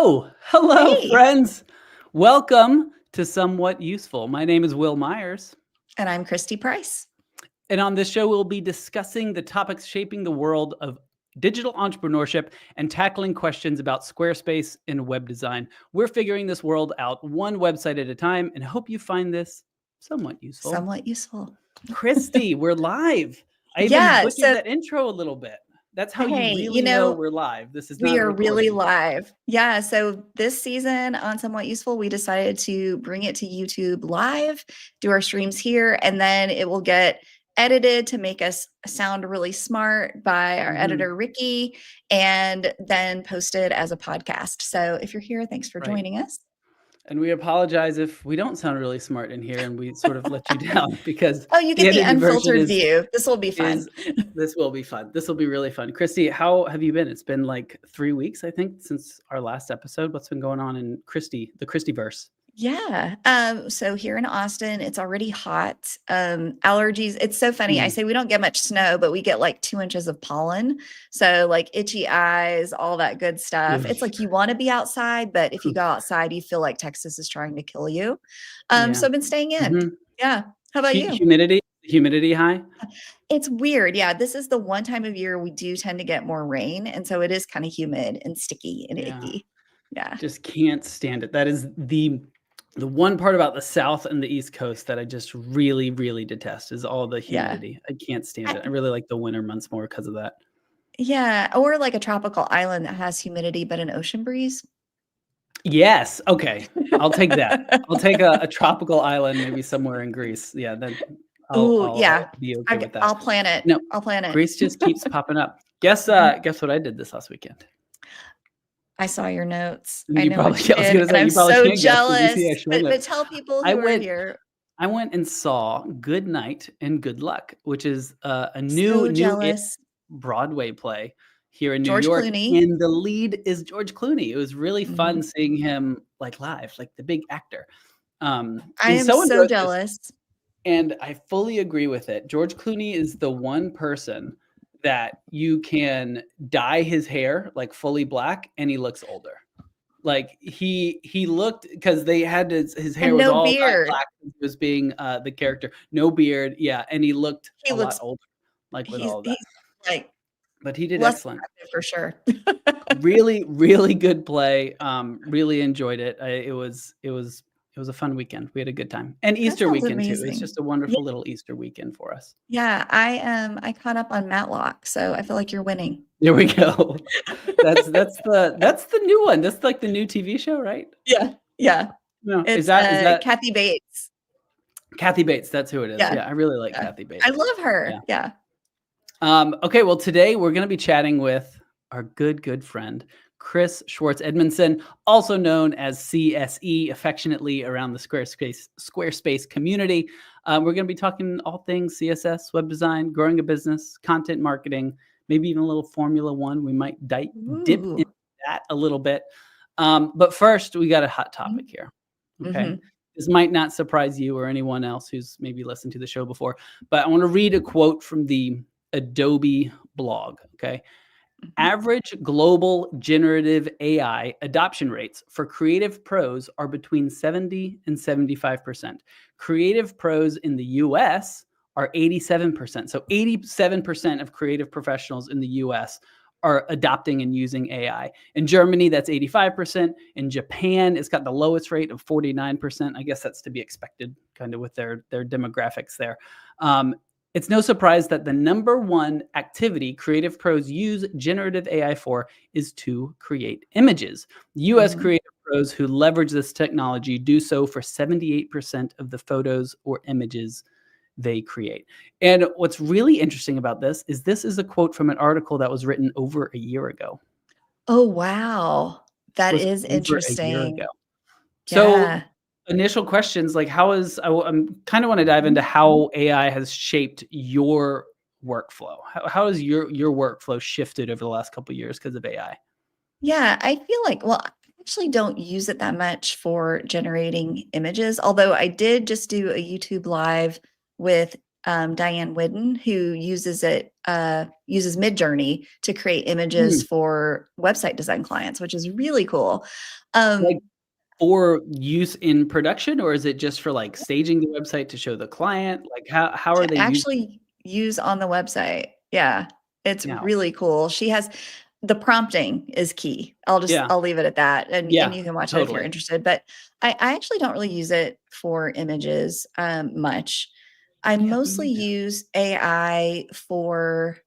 Hello, Hey, friends. Welcome to Somewhat Useful. My name is Will Myers, and I'm Christy Price. and on this show, we'll be discussing the topics shaping the world of digital entrepreneurship and tackling questions about Squarespace and web design. We're figuring this world out one website at a time, and hope you find this somewhat useful. Somewhat useful. Christy, we're live. I even Yeah, butchered so that intro a little bit. That's how you hey, really know we're live. This is we not a are really recording. live. Yeah, so this season on Somewhat Useful, we decided to bring it to YouTube live, do our streams here, and then it will get edited to make us sound really smart by our Mhm. editor, Ricky, and then posted as a podcast. So if you're here, thanks for Right. joining us. And we apologize if we don't sound really smart in here and we sort of let you down because Oh, you the get the edited version unfiltered view. This will be fun. this will be fun. This will be really fun. Christy, how have you been? It's been like 3 weeks, I think, since our last episode. What's been going on in the Christyverse? Yeah. So here in Austin, it's already hot. Allergies. It's so funny. I say we don't get much snow, but we get like 2 inches of pollen. So like itchy eyes, all that good stuff. It's like you want to be outside, but if you go outside, you feel like Texas is trying to kill you. Yeah. So I've been staying in. Mhm. Yeah. How about you? Humidity high? It's weird. Yeah. This is the one time of year we do tend to get more rain. And so it is kind of humid and sticky and Yeah. icky. Yeah. Just can't stand it. That is the one part about the South and the East Coast that I just really, really detest is all the Yeah. humidity. I can't stand it. I really like the winter months more because of that. Yeah, or like a tropical island that has humidity but an ocean breeze. Yes. Okay. I'll take that. I'll take a tropical island, maybe somewhere in Greece. Yeah, then Ooh, yeah. I'll be okay with that. I'll plan it. No, I'll plan it. Greece just keeps popping up. Guess what I did this last weekend? I saw your notes. And I you know probably, what you I was did, gonna and say I'm you probably so can't guess 'cause you jealous. see I showed But it. tell people I who are went here. I went and saw Good Night and Good Luck, which is a So new jealous. Broadway play here in New George York, Clooney. and the lead is George Clooney. It was really fun Mhm. seeing him like live, like the big actor. I And am someone so wrote this, jealous. and I fully agree with it. George Clooney is the one person that you can dye his hair like fully black, and he looks older. Like he looked because they had his hair And was no all dyed beard. black. He was being the character, no beard, yeah, and he looked He a lot looks older, like with he's all of that. like But he did less excellent. attractive for sure. Really, really good play. Really enjoyed it. It was a fun weekend. We had a good time. And That Easter sounds weekend too. It's amazing. just a wonderful little Easter weekend for us. Yeah, I caught up on Matlock, so I feel like you're winning. There we go. That's the new one. That's like the new TV show, right? Yeah, yeah. No, is It's that Kathy Bates. Kathy Bates? That's who it is. Yeah, Yeah, I really like yeah. Kathy Bates. I love her. Yeah. Yeah. Okay, well, today we're going to be chatting with our good friend, Chris Schwartz-Edmiston, also known as CSE, affectionately around the Squarespace community. We're going to be talking all things CSS, web design, growing a business, content marketing, maybe even a little Formula One. We might dip into that a little bit. But first, we got a hot topic here. Okay. Mm-hmm. This might not surprise you or anyone else who's maybe listened to the show before, but I want to read a quote from the Adobe blog. Okay. Mm-hmm. Average global generative AI adoption rates for creative pros are between 70 and 75%. Creative pros in the US are 87%. So 87% of creative professionals in the US are adopting and using AI. In Germany, that's 85%. In Japan, it's got the lowest rate of 49%. I guess that's to be expected kind of with their demographics there. It's no surprise that the number one activity creative pros use generative AI for is to create images. US creative pros who leverage this technology do so for 78% of the photos or images they create. And what's really interesting about this is a quote from an article that was written over a year ago. Oh, wow. That Was is over a year interesting. ago. So Yeah. initial questions like I'm kind of want to dive into how AI has shaped your workflow. How has your workflow shifted over the last couple of years because of AI? Yeah, I feel like, well, I actually don't use it that much for generating images, although I did just do a YouTube live with Diane Whidden, who uses Midjourney to create images Hmm. for website design clients, which is really cool. Like for use in production, or is it just for like staging the website to show the client? Like how are To they using? actually use on the website. Yeah, it's Yeah. really cool. She has the prompting is key. Yeah. I'll leave it at that, and Yeah. you can watch it if you're Totally. interested. But I actually don't really use it for images much. I Yeah. Me mostly neither. use AI for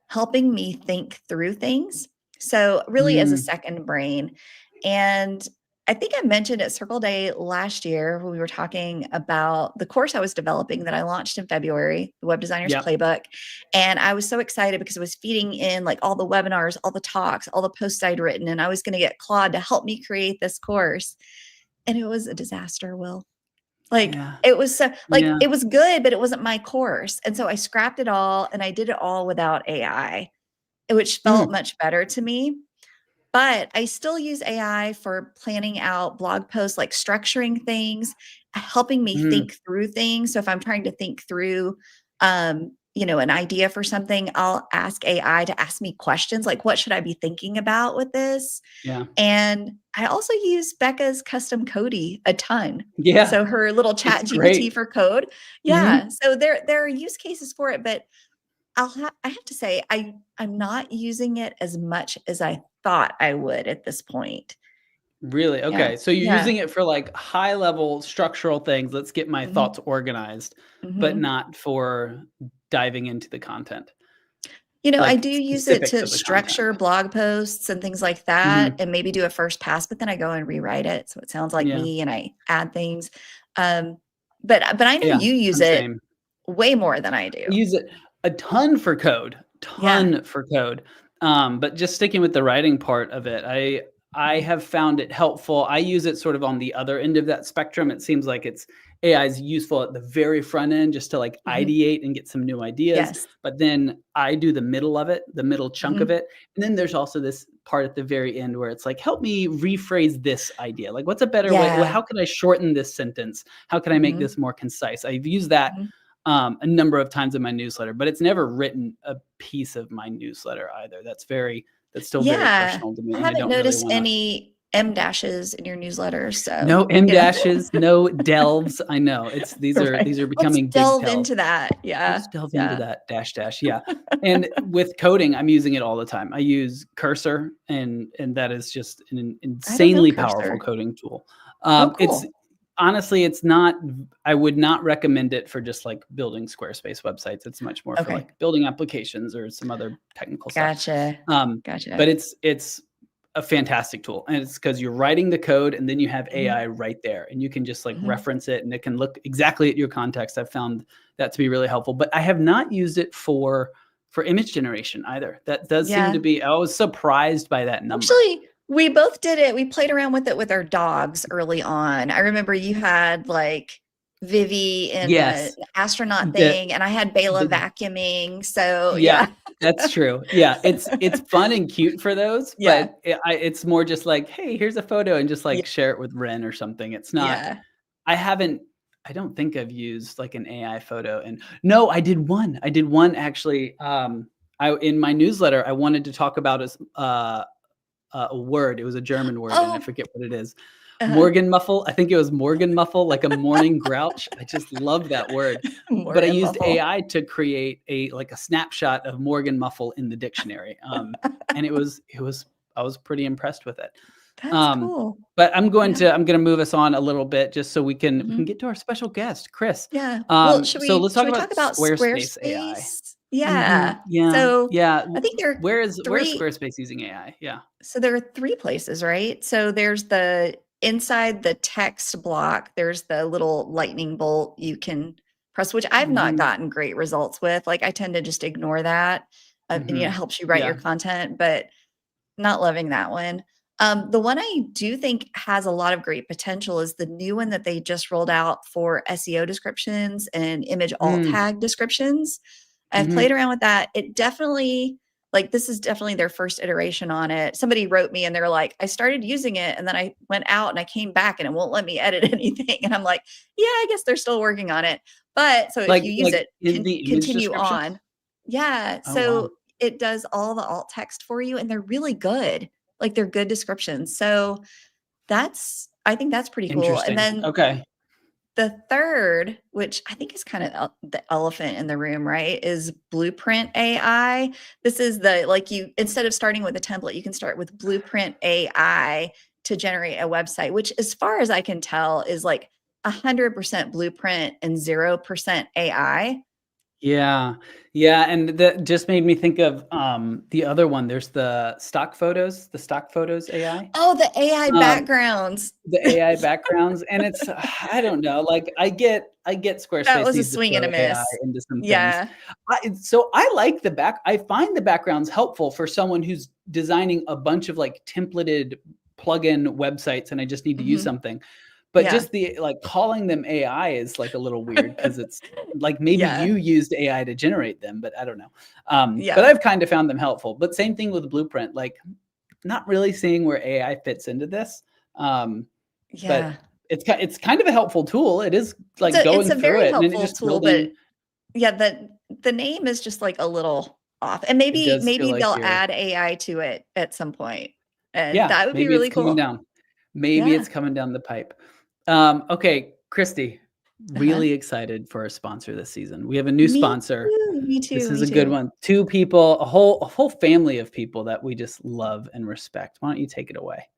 helping me think through things. So really as a Mm, second brain. And I think I mentioned at Circle Day last year when we were talking about the course I was developing that I launched in February, the Web Designer's yep. Playbook. And I was so excited because it was feeding in like all the webinars, all the talks, all the posts I'd written, and I was going to get Claude to help me create this course. And it was a disaster, Will. Like Yeah. it was so like Yeah. it was good, but it wasn't my course. And so I scrapped it all and I did it all without AI, which felt Mm, much better to me. But I still use AI for planning out blog posts, like structuring things, helping me mm, think through things. So if I'm trying to think through, an idea for something, I'll ask AI to ask me questions like, what should I be thinking about with this? yeah. And I also use Becca's custom Cody a ton. Yeah. So her little It's chat GPT great. for code. Mhm. Yeah. So there are use cases for it, but I have to say I'm not using it as much as I thought I would at this point. Really? Yeah. Okay. So you're Yeah. using it for like high level structural things. Let's get my Mhm. thoughts organized, but Mhm. not for diving into the content, I like do use it specifics to of the content. structure blog posts and things like that Mhm. and maybe do a first pass, but then I go and rewrite it so it sounds like Yeah. me and I add things. Um, but I know Yeah. you use I'm it same. way more than I do. I use it a ton for code, Yeah. ton for code. But just sticking with the writing part of it, I Mhm. have found it helpful. I use it sort of on the other end of that spectrum. It seems like it's AI is useful at the very front end just to like Mhm. ideate and get some new ideas. Yes. But then I do the middle of it, the middle chunk of Mhm. it. And then there's also this part at the very end where it's like, help me rephrase this idea. Like, what's a better way? Yeah. How can I shorten this sentence? How can I make Mhm. this more concise? I've used that Mhm. a number of times in my newsletter, but it's never written a piece of my newsletter either. That's still very Yeah. personal to me, I and I haven't don't really noticed want to. any M dashes in your newsletters, so, No M dashes, no delves. I know it's right. these are Let's becoming big delve tells. into that. Yeah. Let's delve into Yeah. that dash dash. Yeah, and with coding, I'm using it all the time. I use Cursor, and that is just an I don't know insanely powerful Cursor. coding tool. Oh, It's cool. honestly, it's not. I would not recommend it for just like building Squarespace websites. It's much more for Okay. like building applications or some other technical stuff. Gotcha. Um, Gotcha. but it's a fantastic tool, and it's because you're writing the code and then you have Mhm. AI right there, and you can just like Mhm. reference it, and it can look exactly at your context. I've found that to be really helpful, but I have not used it for image generation either. That does seem Yeah. to be. I was surprised by that number. Actually, we both did it. We played around with it with our dogs early on. I remember you had like Vivi in the Yes, astronaut the thing, and I had Bela the vacuuming. So yeah, yeah. that's true. Yeah, it's fun and cute for those, Yeah. but it's more just like, hey, here's a photo, and just Yeah. like share it with Ren or something. It's not. Yeah. I haven't I don't think I've used like an AI photo, and no, I did one. I did one actually. I in my newsletter, I wanted to talk about a word. It was a German word, and I Oh, forget what it is. uh-huh. Morgenmuffel. I think it was Morgenmuffel, like a morning grouch. I just love that word. But I Morgan used Muffle. AI to create a snapshot of Morgenmuffel in the dictionary. And it was I was pretty impressed with it. That's Um, cool. but Yeah. I'm gonna move us on a little bit just so we can Mhm. get to our special guest, Chris. Yeah. Well, should So we let's should talk we about talk about Squarespace AI. Squarespace? Yeah. Yeah, So yeah. I think there are Where's three Squarespace using AI? Yeah. so there are three places, right? So there's the inside the text block, there's the little lightning bolt you can press, which I've not Mhm, gotten great results with. Like I tend to just ignore that. And it mhm. helps you write your Yeah. content, but not loving that one. The one I do think has a lot of great potential is the new one that they just rolled out for SEO descriptions and image alt Mm, tag descriptions. I've played mhm. around with that. It definitely like this is definitely their first iteration on it. Somebody wrote me and they're like, I started using it and then I went out and I came back and it won't let me edit anything. And I'm like, yeah, I guess they're still working on it. But so if you use it, in the image continue descriptions? on. Yeah. Oh, wow. So it does all the alt text for you and they're really good. Like they're good descriptions. So I think that's pretty cool. And Interesting. then Okay. the third, which I think is kind of the elephant in the room, right, is Blueprint AI. This is instead of starting with a template, you can start with Blueprint AI to generate a website, which as far as I can tell is like 100% Blueprint and 0% AI. Yeah. Yeah. And that just made me think of the other one. There's the stock photos AI. Oh, the AI Um, backgrounds. the AI backgrounds. And it's, I don't know, like I get That Squarespace was a needs to swing and throw a AI miss. into some things. Yeah. So I like I find the backgrounds helpful for someone who's designing a bunch of like templated plugin websites and I just need to use Mhm. something. But Yeah. just the like calling them AI is like a little weird because it's like maybe Yeah. you used AI to generate them, but I don't know. Yeah. But I've kind of found them helpful. But same thing with Blueprint, like not really seeing where AI fits into this. Yeah. But it's kind of a helpful tool. It is like It's going a through very it and then it helpful just tool, but building. yeah, the name is just like a little off. And It does feel maybe like they'll you're add AI to it at some point. And yeah, that would be maybe it's really coming cool. down. Maybe Yeah. it's coming down the pipe. Okay, Christy, Uh-huh. really excited for our sponsor this season. We have a new Me sponsor. too. Me This too. is Me a good too. one. Two people, a whole family of people that we just love and respect. Why don't you take it away?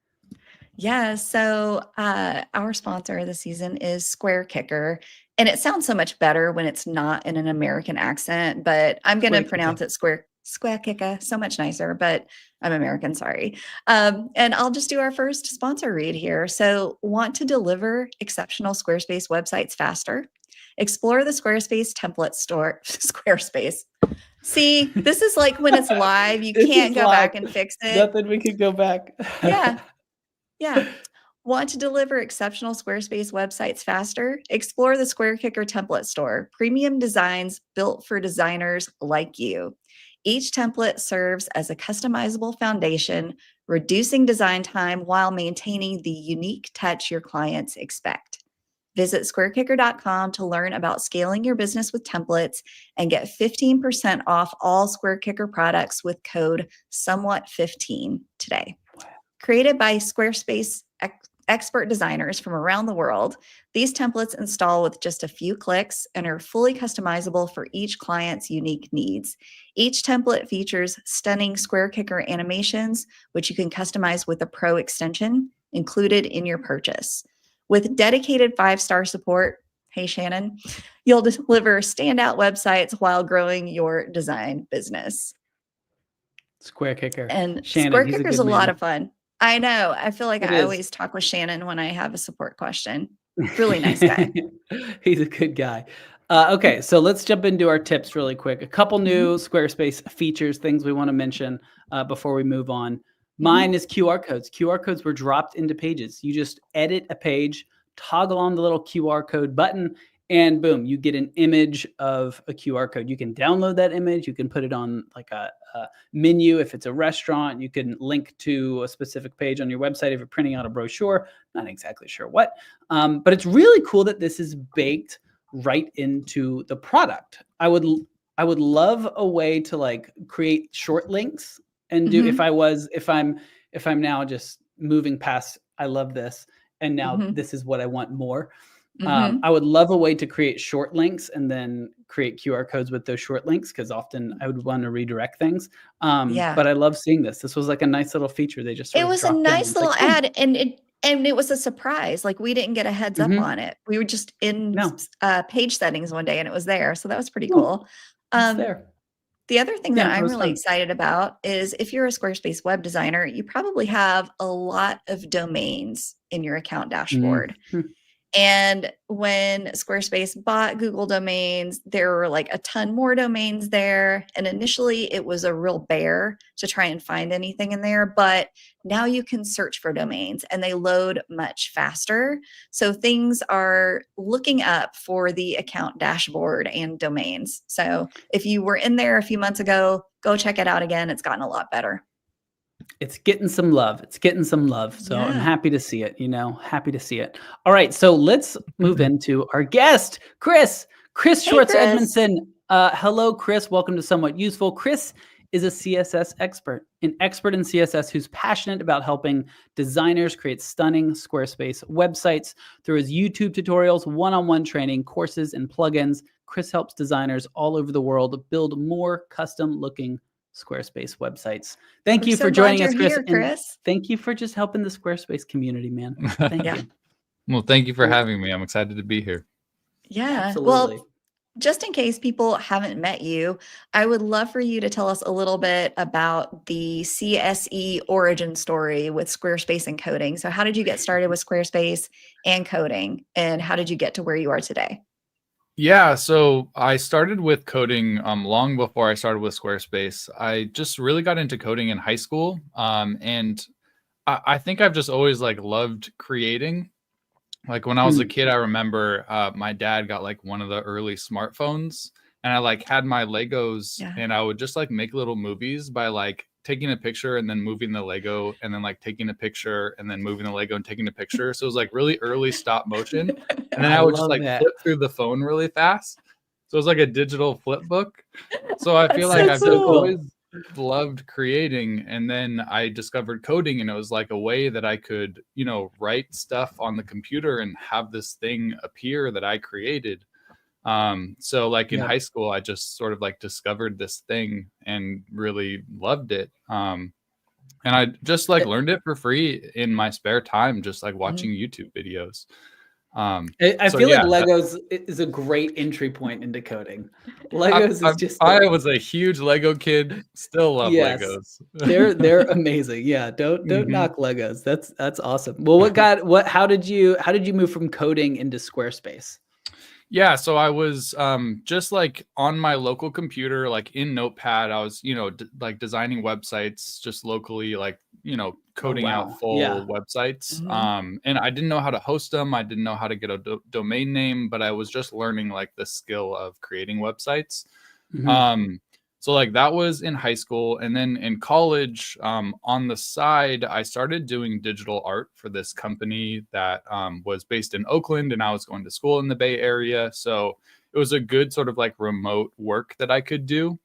Yeah. So our sponsor of the season is Square Kicker. And it sounds so much better when it's not in an American accent, but I'm gonna Square kicker. pronounce it Square Kicker, so much nicer, but I'm American, sorry. And I'll just do our first sponsor read here. So, want to deliver exceptional Squarespace websites faster? Explore the Squarespace template store. Squarespace. See, this is like when it's live, you This can't is go live. back and fix it. Nothing we could go back. Yeah. Yeah. Want to deliver exceptional Squarespace websites faster? Explore the Square Kicker template store, premium designs built for designers like you. Each template serves as a customizable foundation, reducing design time while maintaining the unique touch your clients expect. Visit squarekicker.com to learn about scaling your business with templates and get 15% off all Square Kicker products with code SOMEWHAT15 today. Created by Squarespace expert designers from around the world, these templates install with just a few clicks and are fully customizable for each client's unique needs. Each template features stunning Square Kicker animations, which you can customize with a Pro extension included in your purchase. With dedicated 5-star support, hey Shannon, you'll deliver standout websites while growing your design business. Square kicker. And Shannon, Square he's a Kicker is good a lot man. of fun. I know. I feel like It I is. always talk with Shannon when I have a support question. Really nice guy. He's a good guy. Okay, so let's jump into our tips really quick. A couple Mhm, new Squarespace features, things we want to mention before we move on. mhm. Mine is QR codes. QR codes were dropped into pages. You just edit a page, toggle on the little QR code button, and boom, you get an image of a QR code. You can download that image. You can put it on like a menu if it's a restaurant. You can link to a specific page on your website if you're printing out a brochure. Not exactly sure what. But it's really cool that this is baked right into the product. I would love a way to like create short links and do Mhm, if I'm now just moving past I love this and now mhm, this is what I want more. mhm. I would love a way to create short links and then create QR codes with those short links because often I would want to redirect things. Yeah. But I love seeing this. This was like a nice little feature they just sort It of was a dropped in. nice It's like, little boom. ad, and it was a surprise. Like, we didn't get a heads up Mhm. on it. We were just in No, page settings one day, and it was there, so that was pretty boom, cool. it's Um, there. the other thing that Yeah, it I'm was really fun. excited about is if you're a Squarespace web designer, you probably have a lot of domains in your account Mhm. dashboard. And when Squarespace bought Google domains, there were like a ton more domains there. And initially it was a real bear to try and find anything in there, but now you can search for domains and they load much faster. So things are looking up for the account dashboard and domains. So if you were in there a few months ago, go check it out again. It's gotten a lot better. It's getting some love. It's getting some love. So I'm Yeah. happy to see it, happy to see it. All right. So let's move into our guest, Chris Hey, Schwartz-Edmiston. Hello, Chris. Welcome to Somewhat Useful. Chris is a CSS expert, an expert in CSS who's passionate about helping designers create stunning Squarespace websites. Through his YouTube tutorials, one-on-one training, courses, and plugins, Chris helps designers all over the world build more custom-looking Squarespace websites. Thank We're you so for glad joining you're us, Chris. here, And Chris. thank you for just helping the Squarespace community, man. Thank Yeah. you. Well, thank you for having me. I'm excited to be here. Yeah. Absolutely. Well, just in case people haven't met you, I would love for you to tell us a little bit about the CSE origin story with Squarespace and coding. So how did you get started with Squarespace and coding, and how did you get to where you are today? Yeah, so I started with coding long before I started with Squarespace. I just really got into coding in high school, and I think I've just always like loved creating. Like when I was a kid, I remember my dad got like one of the early smartphones, and I like had my Legos, Yeah. and I would just like make little movies by like taking a picture and then moving the Lego, and then like taking a picture and then moving the Lego and taking a picture. So it was like really early stop motion, and then I would just love like that. flip through the phone really fast. So it was like a digital flip book. So I feel That's like so I've just cool. always loved creating, and then I discovered coding, and it was like a way that I could, write stuff on the computer and have this thing appear that I created. So like in Yeah. high school, I just sort of like discovered this thing and really loved it. And I just like learned it for free in my spare time, just like watching YouTube videos. I So feel yeah, like Legos is a great entry point into coding. Legos is just I was a huge Lego kid. Still love yes, Legos. they're amazing. Yeah, don't Mhm. knock Legos. That's awesome. Well, how did you move from coding into Squarespace? Yeah, so I was just like on my local computer, like in Notepad. I was, like designing websites just locally, like, coding wow. out full Yeah. websites. Mhm. And I didn't know how to host them. I didn't know how to get a domain name, but I was just learning like the skill of creating websites. Mhm. So like that was in high school, and then in college, on the side, I started doing digital art for this company that was based in Oakland, and I was going to school in the Bay Area. So it was a good sort of like remote work that I could do.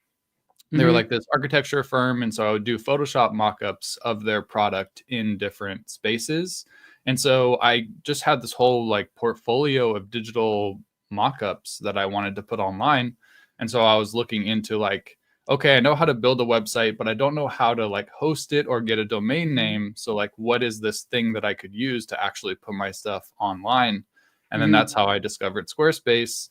They were Mhm. like this architecture firm, and so I would do Photoshop mockups of their product in different spaces. And so I just had this whole like portfolio of digital mockups that I wanted to put online. And so I was looking into like, okay, I know how to build a website, but I don't know how to like host it or get a domain name. So like, what is this thing that I could use to actually put my stuff online? And then Mhm. that's how I discovered Squarespace.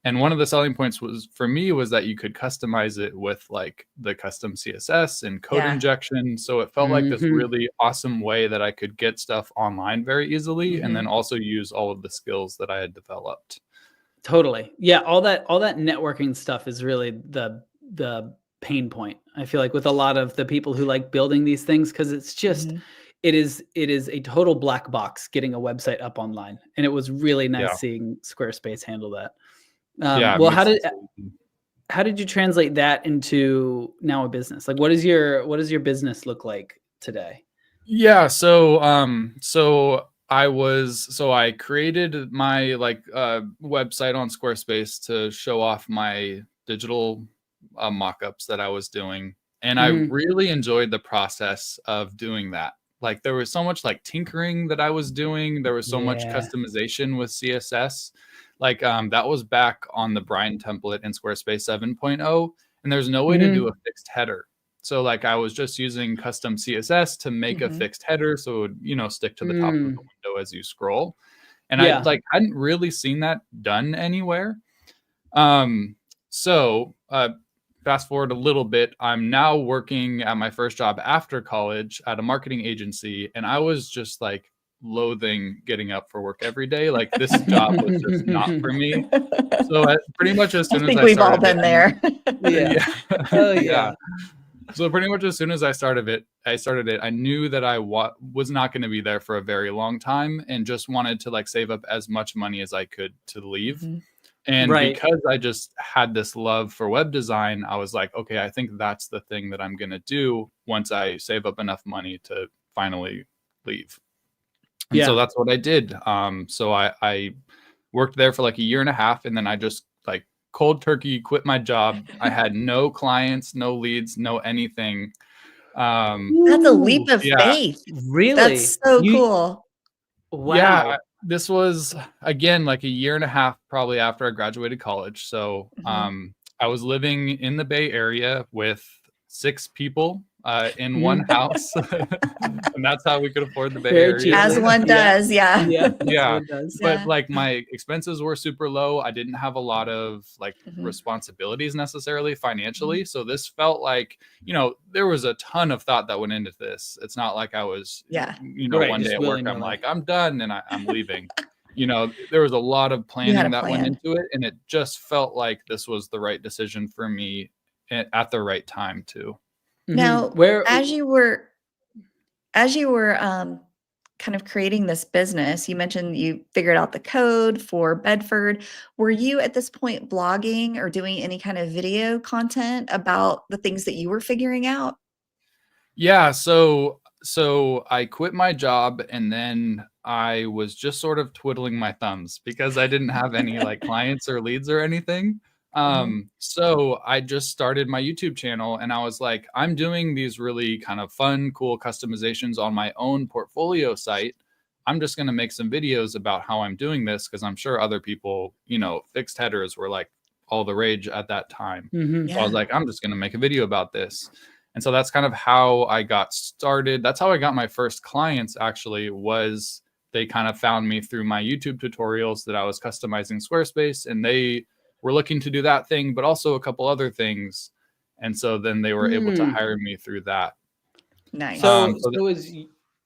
And one of the selling points was for me was that you could customize it with like the custom CSS and code Yeah. injection. So it felt like this Mhm. really awesome way that I could get stuff online very easily, and then Mhm. also use all of the skills that I had developed. Totally. Yeah, all that networking stuff is really the pain point. I feel like with a lot of the people who like building these things, because it's just Mhm. it is a total black box getting a website up online. And it was really nice Yeah. seeing Squarespace handle that. Yeah. It Well, makes it so easy. how did you translate that into now a business? Like what does your business look like today? Yeah, so I created my like website on Squarespace to show off my digital mock-ups that I was doing, and I Mhm. really enjoyed the process of doing that. Like there was so much like tinkering that I was doing. There was so much Yeah. customization with CSS. Like that was back on the Brine template in Squarespace 7.0, and there's no way to do Mhm. a fixed header. So like I was just using custom CSS to make a Mhm. fixed header, so it would, stick to the top of the Mm. window as you scroll. And I Yeah. like hadn't really seen that done anywhere. Um, so fast forward a little bit, I'm now working at my first job after college at a marketing agency, and I was just like loathing getting up for work every day. Like this job was just not for me. So pretty much as soon I think as I we've all started been there. Yeah. Oh yeah. yeah. So pretty much as soon as I started it, I knew that I was not going to be there for a very long time, and just wanted to like save up as much money as I could to leave. Mhm. And Right. because I just had this love for web design, I was like, okay, I think that's the thing that I'm going to do once I save up enough money to finally leave. And so Yeah. that's what I did. So I worked there for like a year and a half, and then I just like cold turkey quit my job. I had no clients, no leads, no anything. That's a leap of yeah. faith. Really? That's so cool. Wow. Yeah, this was again like a year and a half probably after I graduated college. So I was living in the Bay Area with 6 people in one house, and that's how we could afford the Bay Very Area. cheap. As one does, yeah. Yeah. That's Yeah. what it does. But Yeah. like my expenses were super low. I didn't have a lot of like responsibilities necessarily financially. So this felt like, you know, there was a ton of thought that went into this. It's not like I was, Yeah. you know, Right, one just day at work, willy-nilly. I'm like, I'm done and I'm leaving. You know, there was a lot of had planning a that went plan. into it. And it just felt like this was the right decision for me at the right time too. Now, Where as you were kind of creating this business, you mentioned you figured out the code for Bedford. Were you at this point blogging or doing any kind of video content about the things that you were figuring out? Yeah, so I quit my job, and then I was just sort of twiddling my thumbs because I didn't have any like clients or leads or anything. So I just started my YouTube channel, and I was like, I'm doing these really kind of fun, cool customizations on my own portfolio site. I'm just going to make some videos about how I'm doing this, because I'm sure other people, you know, fixed headers were like all the rage at that time. So I was like, I'm just going to make a video about this. And so that's kind of how I got started. That's how I got my first clients, actually, was they kind of found me through my YouTube tutorials that I was customizing Squarespace, and they were looking to do that thing, but also a couple other things. And so then they were able to hire me through that. Nice. So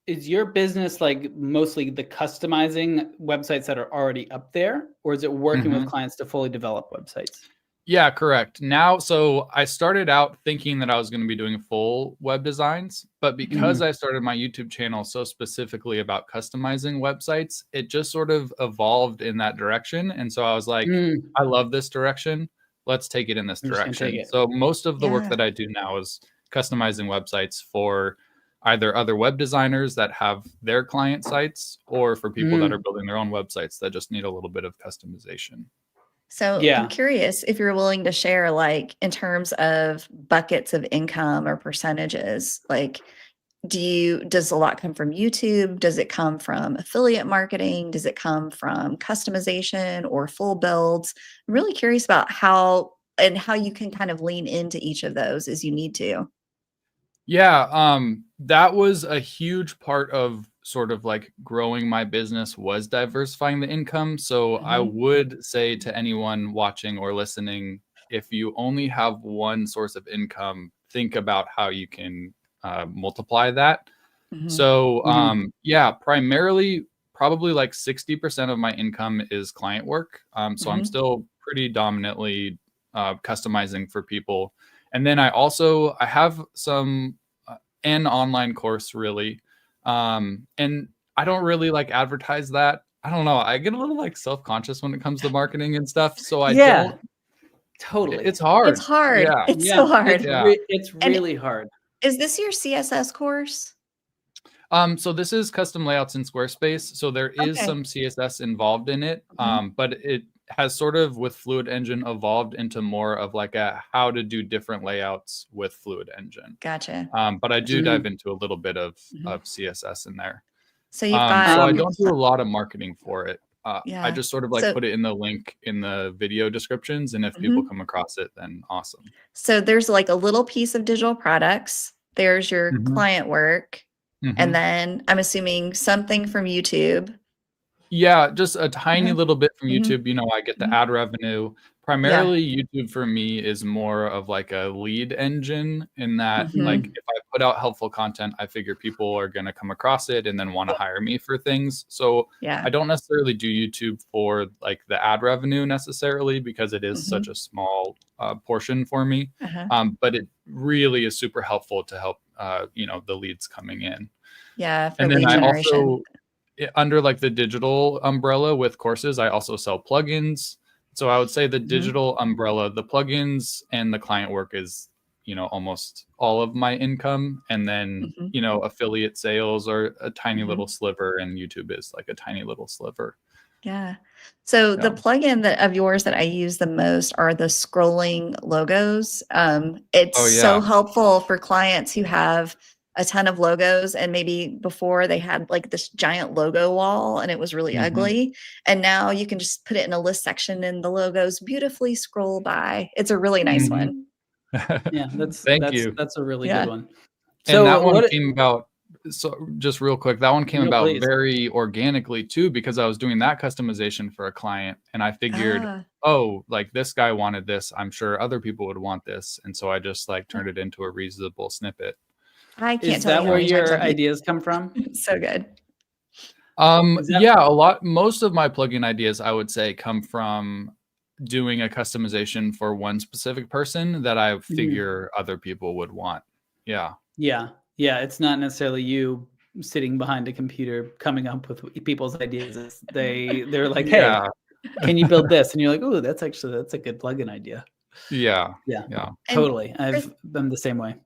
is your business like mostly the customizing websites that are already up there, or is it working with clients to fully develop websites? Yeah, correct. Now, so I started out thinking that I was going to be doing full web designs, but because I started my YouTube channel so specifically about customizing websites, it just sort of evolved in that direction. And so I was like, I love this direction. Let's take it in this direction. So most of the work that I do now is customizing websites for either other web designers that have their client sites, or for people that are building their own websites that just need a little bit of customization. So I'm curious if you're willing to share, like, in terms of buckets of income or percentages, like, does a lot come from YouTube? Does it come from affiliate marketing? Does it come from customization or full builds? I'm really curious about how you can kind of lean into each of those as you need to. Yeah, that was a huge part of sort of like growing my business, was diversifying the income. So I would say to anyone watching or listening, if you only have one source of income, think about how you can multiply that. So yeah, primarily probably like 60% of my income is client work. So I'm still pretty dominantly customizing for people. And then I have an online course, really. And I don't really like advertise that. I don't know. I get a little like self-conscious when it comes to marketing and stuff. So I don't. Totally. It's hard. It's hard. Yeah. It's so hard. It's really hard. Is this your CSS course? So this is custom layouts in Squarespace. So there is some CSS involved in it. But it has sort of, with Fluid Engine, evolved into more of like a how to do different layouts with Fluid Engine. Gotcha. But I do dive into a little bit of CSS in there. So you've got. So I don't do a lot of marketing for it. I just sort of like put it in the link in the video descriptions, and if people come across it, then awesome. So there's like a little piece of digital products. There's your client work, and then I'm assuming something from YouTube. Yeah, just a tiny little bit from YouTube. You know, I get the ad revenue. Primarily, YouTube for me is more of like a lead engine, in that like if I put out helpful content, I figure people are going to come across it and then want to hire me for things. So Yeah. I don't necessarily do YouTube for like the ad revenue necessarily, because it is Mm-hmm. such a small portion for me. But it really is super helpful to help, the leads coming in. Yeah. For And then lead I generation. also, under like the digital umbrella with courses, I also sell plugins. So I would say the digital umbrella, the plugins and the client work is, almost all of my income. And then, affiliate sales are a tiny little sliver, and YouTube is like a tiny little sliver. Yeah. So the plugin of yours that I use the most are the scrolling logos. It's so helpful for clients who have a ton of logos, and maybe before they had like this giant logo wall and it was really ugly. And now you can just put it in a list section and the logos beautifully scroll by. It's a really nice one. Yeah, that's a really good one. So and that one came about, so just real quick, that one came about very organically too, because I was doing that customization for a client and I figured, like this guy wanted this, I'm sure other people would want this. And so I just like turned it into a reusable snippet. I can't Is tell that you where your ideas come from? So good. Most of my plugin ideas, I would say, come from doing a customization for one specific person that I figure other people would want. Yeah. It's not necessarily you sitting behind a computer coming up with people's ideas. They're like, hey, can you build this? And you're like, oh, that's a good plugin idea. Yeah. Totally. I've been the same way.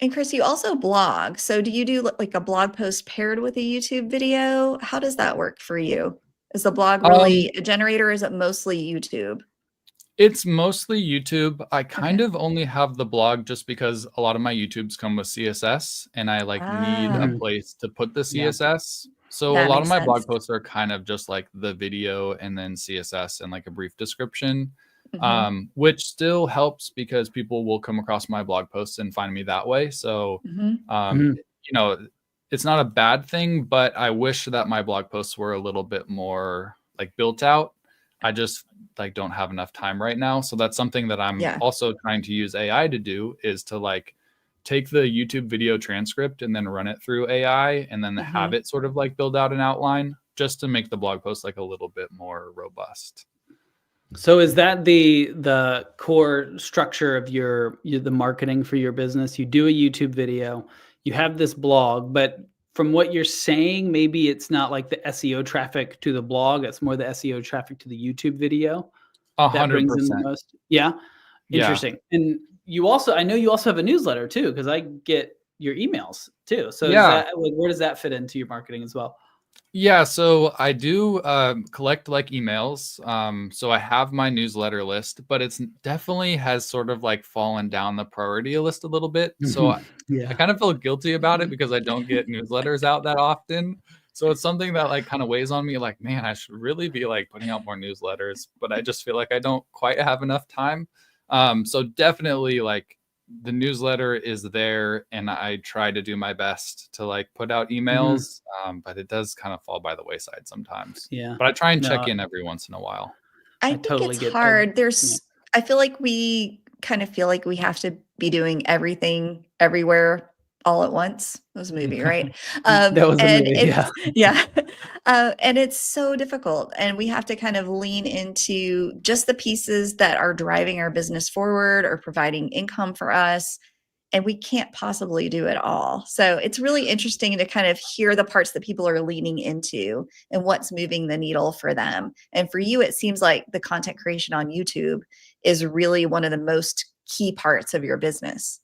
And Chris, you also blog. So do you do like a blog post paired with a YouTube video? How does that work for you? Is the blog really a generator, or is it mostly YouTube? It's mostly YouTube. I kind of only have the blog just because a lot of my YouTubes come with CSS and I need a place to put the CSS. So a lot of my blog posts are kind of just like the video and then CSS and like a brief description. Which still helps because people will come across my blog posts and find me that way. So, it's not a bad thing, but I wish that my blog posts were a little bit more like built out. I just like don't have enough time right now. So that's something that I'm also trying to use AI to do, is to like take the YouTube video transcript and then run it through AI and then have it sort of like build out an outline just to make the blog post like a little bit more robust. So is that the core structure of the marketing for your business? You do a YouTube video, you have this blog, but from what you're saying, maybe it's not like the SEO traffic to the blog, it's more the SEO traffic to the YouTube video. 100%. That brings in the most. Yeah. Interesting. And I know you also have a newsletter too, because I get your emails too. So where does that fit into your marketing as well? Yeah, so I do collect like emails. So I have my newsletter list, but it's definitely has sort of like fallen down the priority list a little bit. So I kind of feel guilty about it because I don't get newsletters out that often. So it's something that like kind of weighs on me, like, man, I should really be like putting out more newsletters, but I just feel like I don't quite have enough time. So definitely like the newsletter is there and I try to do my best to like put out emails, but it does kind of fall by the wayside sometimes. Yeah. But I try and check in every once in a while. I think totally it's hard. I feel like we kind of feel like we have to be doing everything everywhere all at once. That was a movie, right? That was a movie, yeah. And it's so difficult. And we have to kind of lean into just the pieces that are driving our business forward or providing income for us. And we can't possibly do it all. So it's really interesting to kind of hear the parts that people are leaning into and what's moving the needle for them. And for you, it seems like the content creation on YouTube is really one of the most key parts of your business.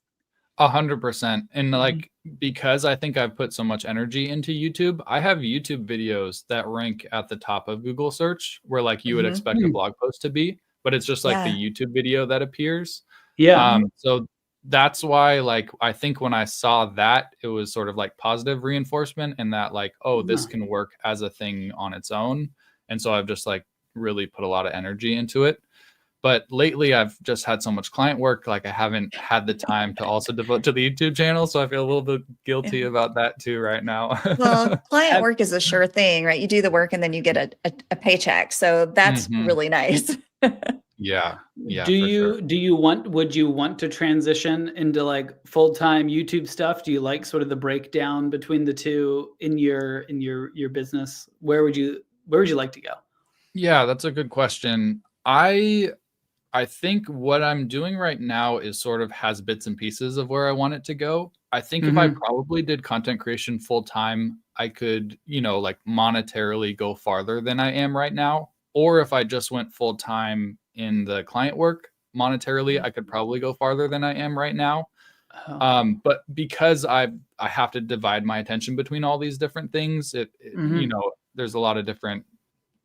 100%. And like, because I think I've put so much energy into YouTube, I have YouTube videos that rank at the top of Google search where like you would expect a blog post to be, but it's just like the YouTube video that appears. So that's why like, I think when I saw that, it was sort of like positive reinforcement and that like, oh, this can work as a thing on its own. And so I've just like really put a lot of energy into it. But lately, I've just had so much client work, like I haven't had the time to also devote to the YouTube channel. So I feel a little bit guilty about that too right now. Well, client work is a sure thing, right? You do the work and then you get a paycheck. So that's really nice. Yeah. Yeah, Do for sure. would you want to transition into like full-time YouTube stuff? Do you like sort of the breakdown between the two in your business? Where would you like to go? Yeah, that's a good question. I think what I'm doing right now is sort of has bits and pieces of where I want it to go. I think if I Mhm. probably did content creation full time, I could, like monetarily go farther than I am right now. Or if I just went full time in the client work, monetarily, I could probably go farther than I am right now. Oh. But because I have to divide my attention between all these different things, Mhm. there's a lot of different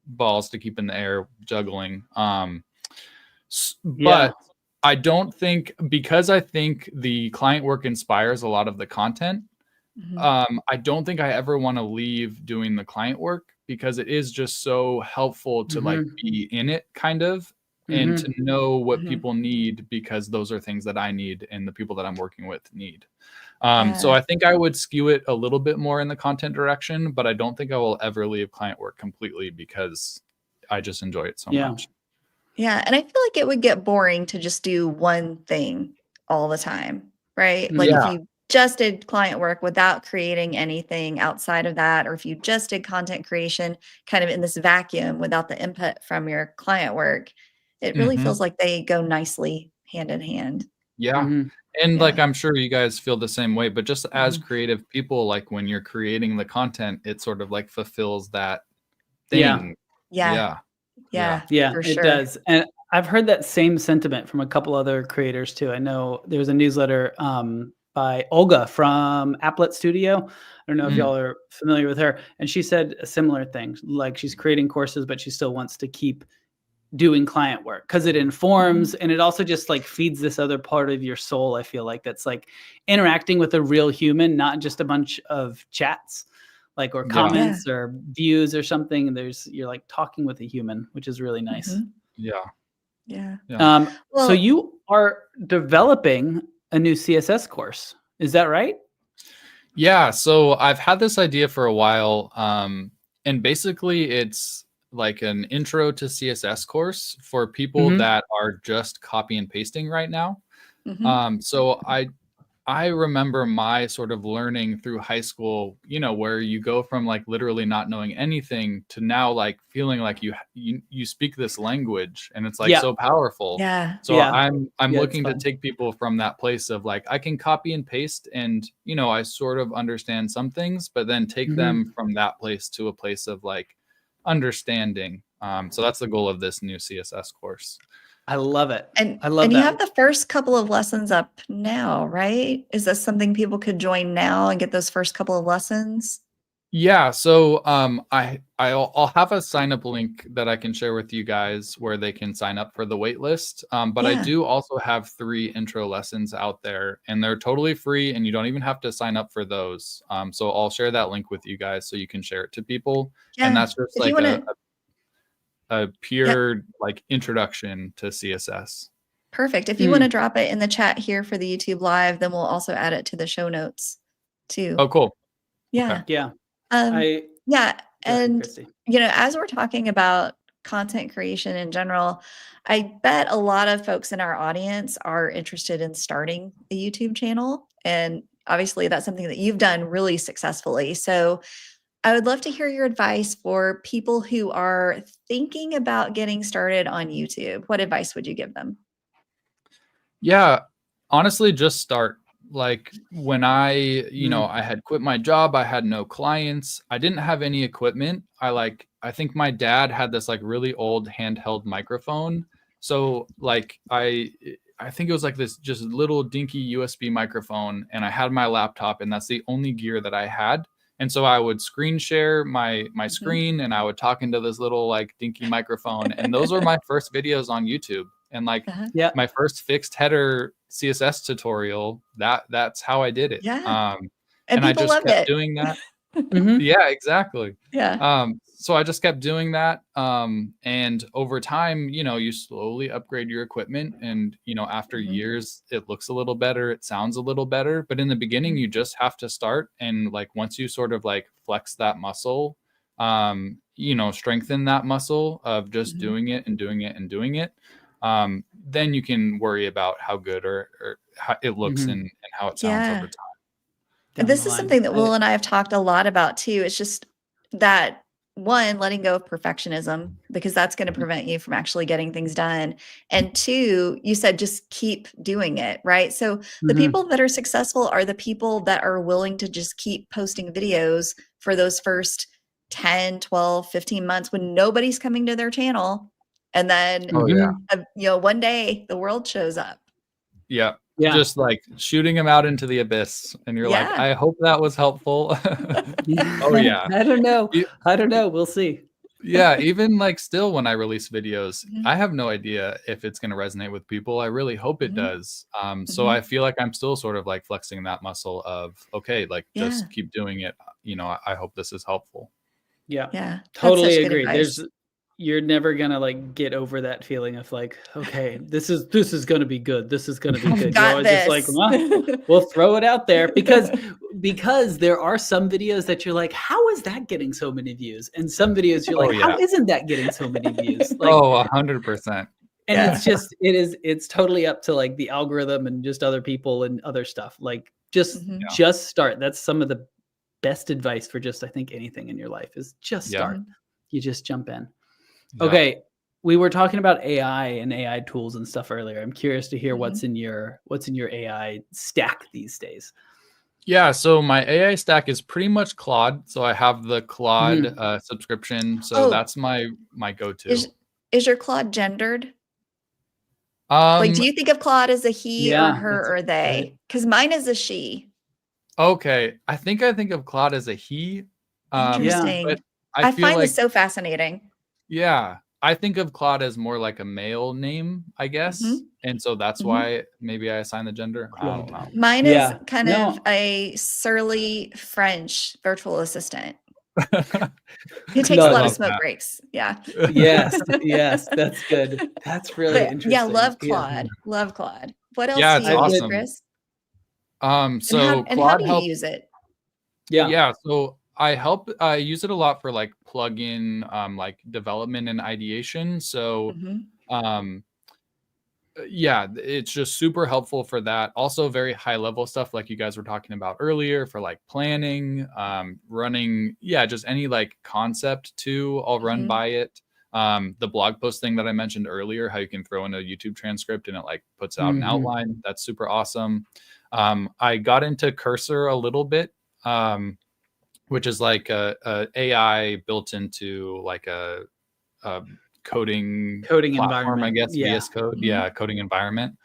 balls to keep in the air juggling. Yeah. But I don't think, because I think the client work inspires a lot of the content. Mhm. I don't think I ever want to leave doing the client work, because it is just so helpful to like Mhm. be in it kind of, and to Mhm. know what Mhm. people need, because those are things that I need and the people that I'm working with need. So Yeah. I think I would skew it a little bit more in the content direction, but I don't think I will ever leave client work completely, because I just enjoy it so Yeah. much. Yeah, and I feel like it would get boring to just do one thing all the time, right? Like if Yeah. Mhm. you just did client work without creating anything outside of that, or if you just did content creation kind of in this vacuum without the input from your client work, it really Hmm. feels like they go nicely hand in hand. Yeah. Mhm. And like, Yeah. I'm sure you guys feel the same way, but just as Mhm. creative people, like when you're creating the content, it sort of like fulfills that Yeah. thing. Yeah. Yeah. Yeah. Yeah, Yeah, for it sure. does. And I've heard that same sentiment from a couple other creators too. I know there's a newsletter by Olga from Applet Studio. I don't know if Mm. y'all are familiar with her. And she said a similar thing. Like she's creating courses, but she still wants to keep doing client work because it Mhm. informs and it also just like feeds this other part of your soul. I feel like that's like interacting with a real human, not just a bunch of chats like or Yeah. Yeah. comments or views or something. You're like talking with a human, which is really nice. Mhm. Yeah. Yeah. Yeah. So Well, you are developing a new CSS course. Is that right? Yeah, so I've had this idea for a while, and basically it's like an intro to CSS course for people Mhm. that are just copy and pasting right now. mhm. So I remember my sort of learning through high school, where you go from like literally not knowing anything to now like feeling like you speak this language, and it's like Yeah. so powerful. Yeah. So Yeah. I'm Yeah, it's looking to fun. take people from that place of like I can copy and paste, and I sort of understand some things, but then take them Mhm. from that place to a place of like understanding. So that's the goal of this new CSS course. I love it. And I love and you that. have the first couple of lessons up now, right? Is this something people could join now and get those first couple of lessons? Yeah, so I'll have a sign up link that I can share with you guys where they can sign up for the wait list. But I Yeah. do also have 3 intro lessons out there, and they're totally free, and you don't even have to sign up for those. So I'll share that link with you guys so you can share it to people. And Yeah. that's just If you like want a, to, a yeah, pure like introduction to CSS. perfect. If you want to Mm. drop it in the chat here for the YouTube live, then we'll also add it to the show notes too. Oh, cool. Okay. Yeah. Yeah. Um, I yeah. Go ahead, And, Christy. as we're talking about content creation in general, I bet a lot of folks in our audience are interested in starting a YouTube channel. And obviously, that's something that you've done really successfully. So I would love to hear your advice for people who are thinking about getting started on YouTube. What advice would you give them? Yeah, honestly, just start. Like when Mm. I had quit my job, I had no clients, I didn't have any equipment. I think my dad had this like really old handheld microphone. So like I think it was like this just little dinky USB microphone, and I had my laptop, and that's the only gear that I had. And so I would screen share my Mhm. screen, and I would talk into this little like dinky microphone, and those were my first videos on YouTube. And like Uh-huh. Yeah. my first fixed header CSS tutorial, that's how I did it. Yeah. And And I people just loved kept it. doing that. Mhm. Yeah, exactly. Yeah. So I just kept doing that. And over time, you slowly upgrade your equipment, and after Mhm. years, it looks a little better, it sounds a little better. But in the beginning, Mhm. you just have to start. And like once you sort of like flex that muscle, strengthen that muscle of just Mhm. doing it and doing it and doing it, then you can worry about how good or how it looks and how it sounds over time. And this is something that Will and I have talked a lot about too. It's just that, one, letting go of perfectionism, because that's going to prevent you from actually getting things done. And two, you said just keep doing it, right? So the people that are successful are the people that are willing to just keep posting videos for those first 10, 12, 15 months when nobody's coming to their channel. And then, one day the world shows up. Yeah. Just like shooting them out into the abyss. And you're like, I hope that was helpful. Oh yeah. I don't know. We'll see. Even like still when I release videos, I have no idea if it's going to resonate with people. I really hope it does. So I feel like I'm still sort of like flexing that muscle of, okay, like just keep doing it. I hope this is helpful. Yeah. Totally agree. You're never gonna like get over that feeling of like, okay, this is gonna be good. This is gonna be good. You're always just like, well, we'll throw it out there because there are some videos that you're like, how is that getting so many views? And some videos you're like, how isn't that getting so many views? Like, 100%. And it's just it's totally up to like the algorithm and just other people and other stuff. Like just start. That's some of the best advice for just I think anything in your life is just start. You just jump in. Okay, we were talking about AI and AI tools and stuff earlier. I'm curious to hear what's in your AI stack these days. Yeah, so my AI stack is pretty much Claude. So I have the Claude subscription. So that's my go-to. Is your Claude gendered? Like, do you think of Claude as a he or her or they? Because mine is a she. Okay, I think of Claude as a he. Interesting. But I find this so fascinating. Yeah, I think of Claude as more like a male name, I guess. And so that's why maybe I assign the gender. I don't know. Mine is kind of a surly French virtual assistant. He takes a lot of smoke breaks. Yeah. Yes, that's good. That's really interesting. Yeah, love Claude. Love Claude. What else do you use, Chris? So and how do you use it? Yeah, so I use it a lot for like plugin like development and ideation. So it's just super helpful for that. Also very high level stuff like you guys were talking about earlier for like planning, running, just any like concept too, I'll run by it. The blog post thing that I mentioned earlier, how you can throw in a YouTube transcript and it like puts out an outline. That's super awesome. I got into Cursor a little bit. Which is like a AI built into like a coding platform, I guess, VS Code. Coding environment.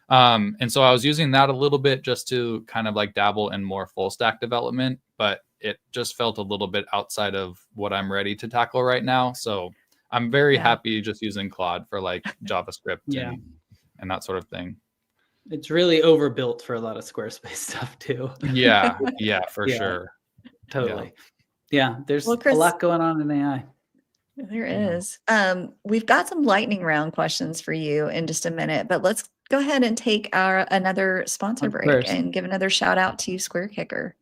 And so I was using that a little bit just to kind of like dabble in more full stack development, but it just felt a little bit outside of what I'm ready to tackle right now. So I'm very happy just using Claude for like JavaScript and that sort of thing. It's really overbuilt for a lot of Squarespace stuff too. Yeah, for sure. Totally. Yeah, there's Chris, a lot going on in AI. There is. We've got some lightning round questions for you in just a minute, but let's go ahead and take another sponsor break and give another shout out to SquareKicker.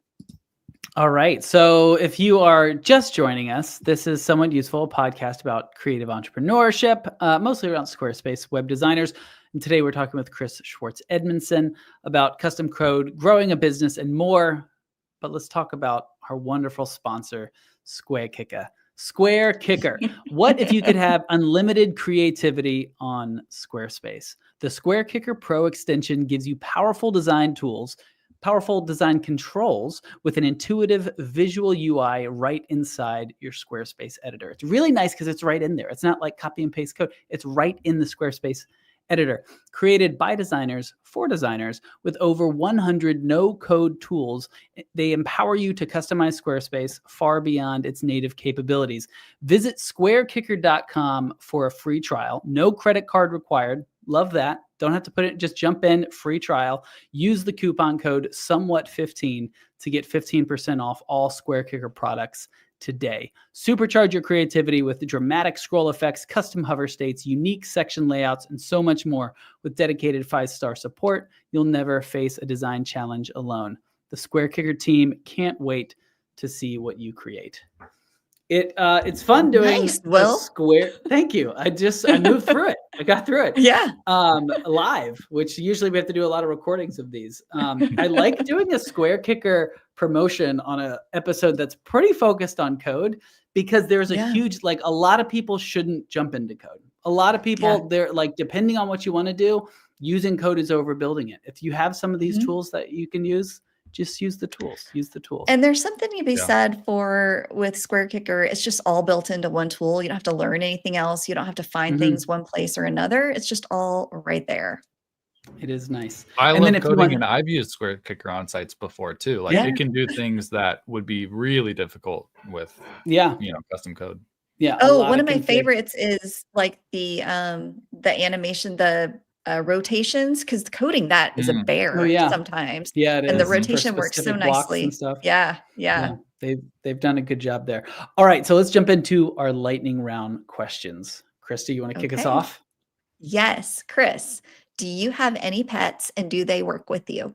All right. So if you are just joining us, this is Somewhat Useful, a podcast about creative entrepreneurship, mostly around Squarespace web designers. And today we're talking with Chris Schwartz-Edmiston about custom code, growing a business, and more. But let's talk about our wonderful sponsor, SquareKicker. SquareKicker. What if you could have unlimited creativity on Squarespace? The SquareKicker Pro extension gives you powerful design tools, powerful design controls with an intuitive visual UI right inside your Squarespace editor. It's really nice because it's right in there. It's not like copy and paste code. It's right in the Squarespace editor, created by designers for designers with over 100 no-code tools. They empower you to customize Squarespace far beyond its native capabilities. Visit squarekicker.com for a free trial. No credit card required. Love that. Don't have to put it, just jump in, free trial. Use the coupon code SOMEWHAT15 to get 15% off all SquareKicker products today. Supercharge your creativity with the dramatic scroll effects, custom hover states, unique section layouts, and so much more. With dedicated 5-star support, you'll never face a design challenge alone. The SquareKicker team can't wait to see what you create. It's fun doing Nice, Will. Thank you. I moved through it. I got through it. Yeah. Live, which usually we have to do a lot of recordings of these. I like doing a Square Kicker promotion on a episode that's pretty focused on code, because there's a huge, like, a lot of people shouldn't jump into code. A lot of people, they're like, depending on what you want to do, using code is overbuilding it. If you have some of these tools that you can use, just use the tools. And there's something to be said for with Square Kicker. It's just all built into one tool. You don't have to learn anything else. You don't have to find things one place or another. It's just all right there. It is nice. I love coding, and I've used Square Kicker on sites before too. Like it can do things that would be really difficult with custom code. Yeah. Oh, one of my favorites is like the animation, the rotations, because coding that is a bear sometimes. Yeah, it and is. The rotation works so nicely. And stuff. Yeah. They've done a good job there. All right, so let's jump into our lightning round questions. Christy, you want to kick us off? Yes, Chris. Do you have any pets, and do they work with you?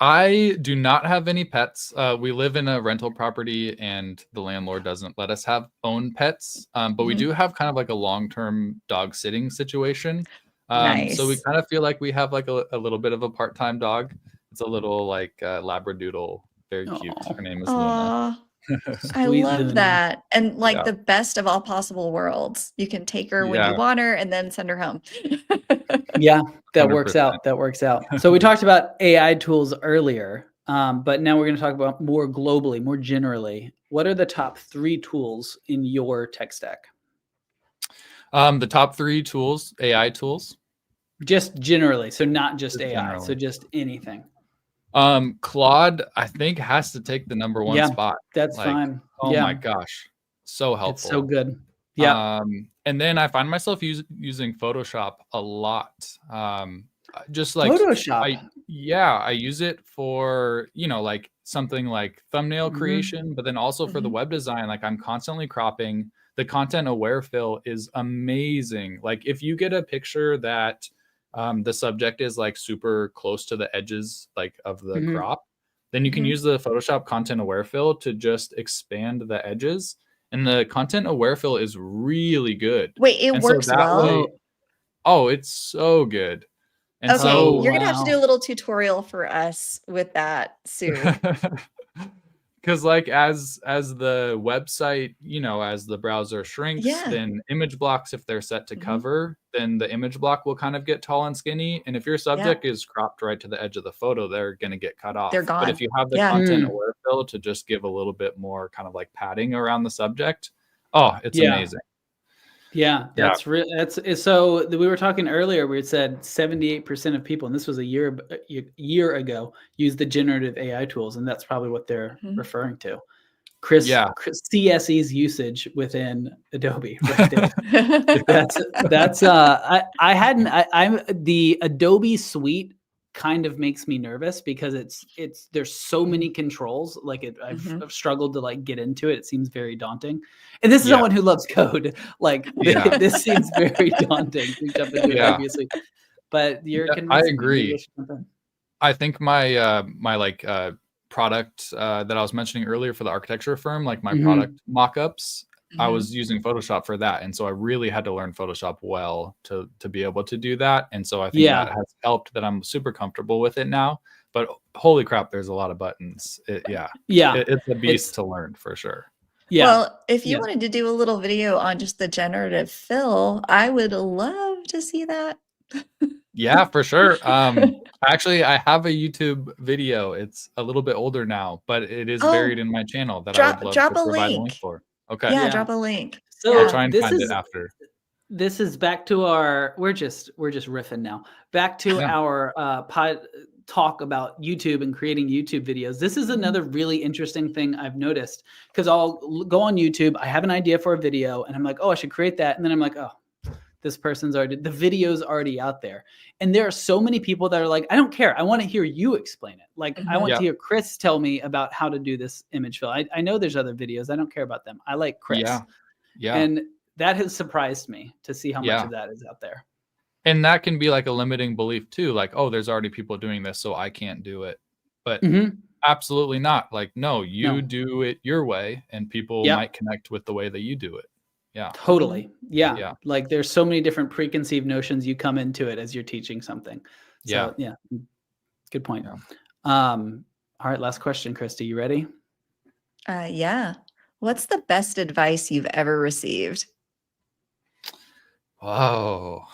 I do not have any pets. We live in a rental property, and the landlord doesn't let us own pets. But we do have kind of like a long-term dog sitting situation. Nice. So we kind of feel like we have like a little bit of a part-time dog. It's a little like Labradoodle, very cute. Her name is Luna. I love that. And like the best of all possible worlds. You can take her when you want her and then send her home. Yeah, that 100%. Works out. That works out. So we talked about AI tools earlier, but now we're going to talk about more globally, more generally. What are the top 3 tools in your tech stack? The top 3 tools, AI tools? Just generally. So not just AI. Generally. So just anything. Claude, I think, has to take the number 1 spot. That's fine. Oh my gosh. So helpful. It's so good. Yeah. And then I find myself using Photoshop a lot. Just like Photoshop. I use it for, like something like thumbnail creation, but then also for the web design. Like I'm constantly cropping. The content aware fill is amazing. Like if you get a picture that the subject is like super close to the edges like of the crop, then you can use the Photoshop content aware fill to just expand the edges. And the content aware fill is really good. Wait, it works well? It's so good. And you're going to have to do a little tutorial for us with that soon. Because like as the website, as the browser shrinks, then image blocks, if they're set to cover, then the image block will kind of get tall and skinny. And if your subject is cropped right to the edge of the photo, they're going to get cut off. They're gone. But if you have the content aware fill to just give a little bit more kind of like padding around the subject, it's amazing. Yeah, that's so we were talking earlier. We said 78% of people, and this was a year ago, use the generative AI tools, and that's probably what they're referring to. Chris CSE's usage within Adobe. Right there. I'm the Adobe suite kind of makes me nervous because there's so many controls. Like I've struggled to like get into it. It seems very daunting. And this is someone who loves code. Like this seems very daunting to jump into it, obviously. But I agree. I think my product that I was mentioning earlier for the architecture firm, like my product mock-ups, I was using Photoshop for that. And so I really had to learn Photoshop well to be able to do that. And so I think that has helped that I'm super comfortable with it now. But holy crap, there's a lot of buttons. It's a beast to learn for sure. Yeah. Well, if you wanted to do a little video on just the generative fill, I would love to see that. Yeah, for sure. Actually, I have a YouTube video. It's a little bit older now, but it is buried in my channel that I would love to provide a link for. Okay. Yeah, drop a link. So I'll try and find it after. This is back to our. We're just riffing now. Back to our talk about YouTube and creating YouTube videos. This is another really interesting thing I've noticed, because I'll go on YouTube. I have an idea for a video, and I'm like, oh, I should create that, and then I'm like, oh, this person's the video's already out there. And there are so many people that are like, I don't care. I want to hear you explain it. Like, I want to hear Chris tell me about how to do this image fill. I know there's other videos. I don't care about them. I like Chris. Yeah. And that has surprised me to see how much of that is out there. And that can be like a limiting belief too. Like, oh, there's already people doing this, so I can't do it. But Absolutely not. Like, no, you No. do it your way, and people Yep. might connect with the way that you do it. Yeah. Totally. Yeah. Yeah. Like there's so many different preconceived notions you come into it as you're teaching something. So yeah, good point. Yeah. All right, last question, Christy. You ready? Yeah. What's the best advice you've ever received? Whoa.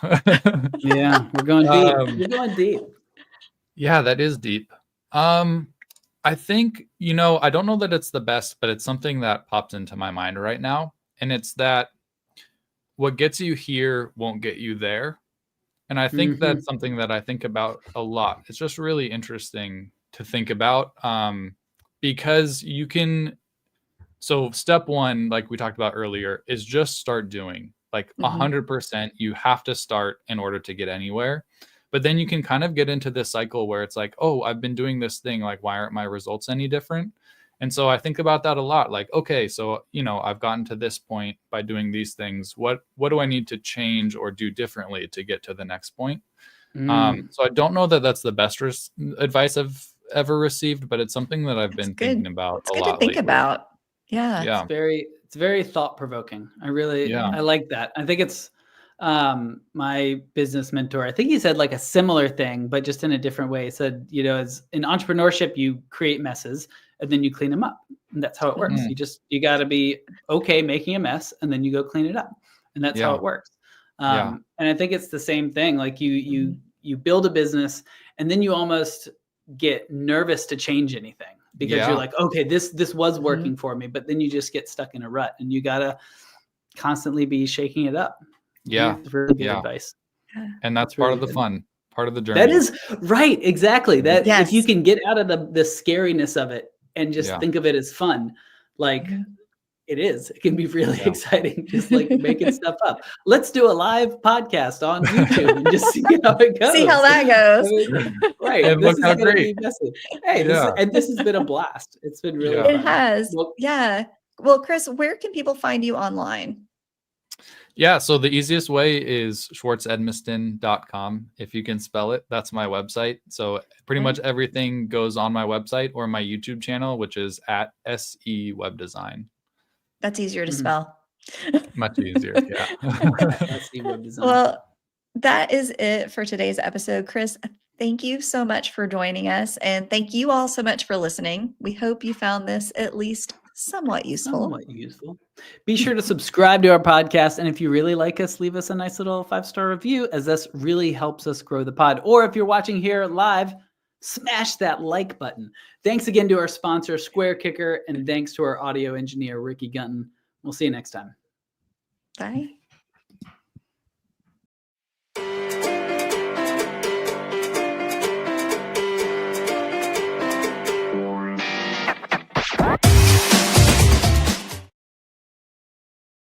Yeah, we're going deep. We're going deep. Yeah, that is deep. I think, I don't know that it's the best, but it's something that pops into my mind right now. And it's that what gets you here won't get you there. And I think that's something that I think about a lot. It's just really interesting to think about, because you can. So step one, like we talked about earlier, is just start doing. Like 100%, you have to start in order to get anywhere. But then you can kind of get into this cycle where it's like, oh, I've been doing this thing. Like, why aren't my results any different? And so I think about that a lot. Like, okay, so, I've gotten to this point by doing these things. What do I need to change or do differently to get to the next point? So I don't know that that's the best advice I've ever received, but it's something that I've been thinking about a lot. It's good to think about. Yeah. Yeah. It's very thought provoking. I like that. I think it's my business mentor, I think he said like a similar thing, but just in a different way. He said, as in entrepreneurship, you create messes and then you clean them up. And that's how it works. You got to be okay making a mess and then you go clean it up. And that's how it works. And I think it's the same thing. Like you build a business and then you almost get nervous to change anything. Because you're like, okay, this was working for me, but then you just get stuck in a rut and you got to constantly be shaking it up. Yeah. It's really good advice. And that's part of the fun, part of the journey. That is right. Exactly. That if you can get out of the scariness of it and just think of it as fun, like it can be really exciting. Just like making stuff up. Let's do a live podcast on YouTube and just see how it goes. See how that goes. Right. Look how great. Hey, this has been a blast. It's been really fun. It has. Well, Chris, where can people find you online? Yeah, so the easiest way is Schwartz-Edmiston.com. If you can spell it, that's my website. So pretty much everything goes on my website or my YouTube channel, which is at SE Web Design. That's easier to spell. Much easier, yeah. SE Web Design. Well, that is it for today's episode. Chris, thank you so much for joining us. And thank you all so much for listening. We hope you found this at least somewhat useful. Be sure to subscribe to our podcast. And if you really like us, leave us a nice little 5-star review, as this really helps us grow the pod. Or if you're watching here live, smash that like button. Thanks again to our sponsor, Square Kicker, and thanks to our audio engineer, Ricky Gunton. We'll see you next time. Bye.